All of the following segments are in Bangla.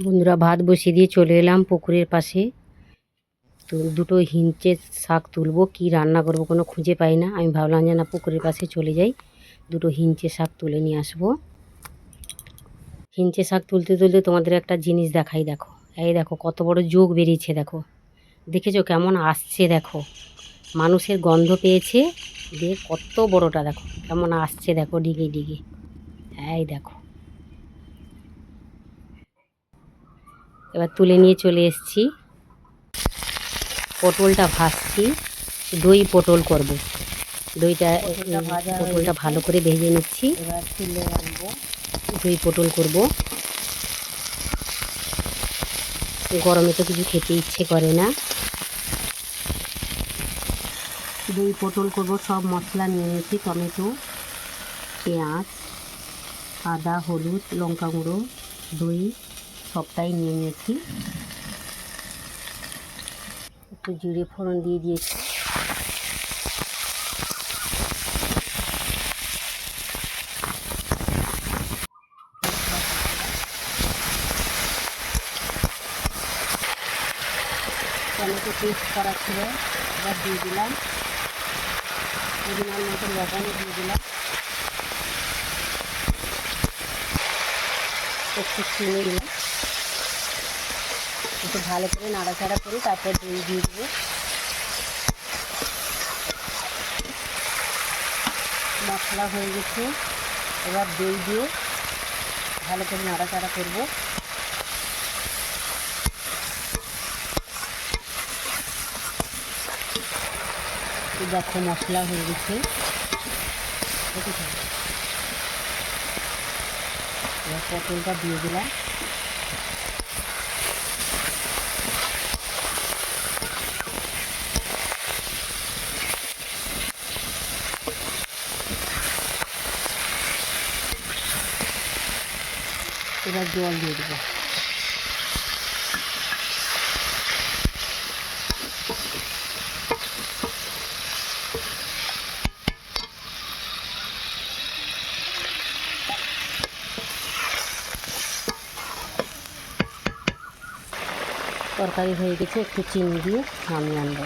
বন্ধুরা, ভাত বসিয়ে দিয়ে চলে এলাম পুকুরের পাশে। তো দুটো হিঞ্চে শাক তুলবো, কি রান্না করব কোনো খুঁজে পাই না। আমি ভাবলাম যে না, পুকুরের পাশে চলে যাই, দুটো হিঞ্চে শাক তুলে নিয়ে আসবো। হিঞ্চে শাক তুলতে তুলতে তোমাদের একটা জিনিস দেখাই, দেখো। এই দেখো কত বড় যোগ বেরিয়েছে, দেখো। দেখেছো কেমন আসছে, দেখো। মানুষের গন্ধ পেয়েছে, দিয়ে কত বড়টা দেখো কেমন আসছে, দেখো ডিগে ডিগে। এই দেখো, এবার তুলে নিয়ে চলে এসেছি। পটলটা ভাজছি, দই পটল করব। পটলটা ভালো করে ভেজে নিচ্ছি। এবার তুলে রাখবো, দই পটল করব। গরমে তো কিছু খেতে ইচ্ছে করে না। দই পটল করব, সব মশলা নিয়ে নিয়েছি। টমেটো, পেঁয়াজ, আদা, হলুদ, লঙ্কা গুঁড়ো, দই সবটাই নিয়ে নিয়েছি। একটু জিরে ফোড়ন দিয়ে দিয়েছি। টমেটো পেস্ট করা ছিল, এবার দিয়ে দিলাম। পরিমাণ মতো লবণও দিয়ে দিলাম। একটু চিনি দিলাম। একটু ভালো করে নাড়াচাড়া করে তারপর দই দিয়ে দেবো। মশলা হয়ে গেছে, এবার দই দিয়ে ভালো করে নাড়াচাড়া করব। দেখো মশলা হয়ে গেছে, এবার পটলটা দিয়ে দিলাম। এবার জল দিয়ে দেবো। তরকারি হয়ে গেছে, একটু চিনি দিয়ে নামিয়ে আনবো।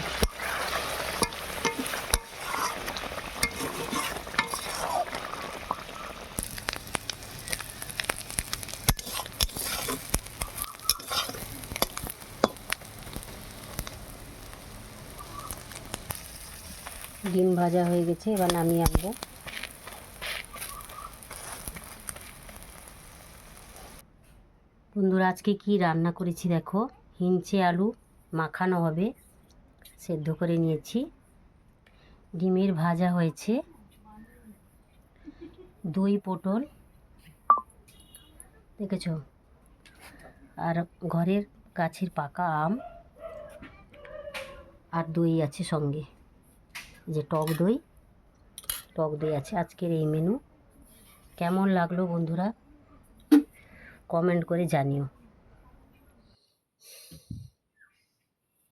ডিম ভাজা হয়ে গেছে, এবার নামিয়ে আনবো। বন্ধুরা, আজকে কি রান্না করেছি দেখো। হিঞ্চে আলু মাখানো হবে, সেদ্ধ করে নিয়েছি। ডিমের ভাজা হয়েছে, দই পটল দেখেছো, আর ঘরের গাছের পাকা আম, আর দই আছে সঙ্গে, যে টক দই আছে। আজকের এই মেনু কেমন লাগলো বন্ধুরা, কমেন্ট করে জানিও।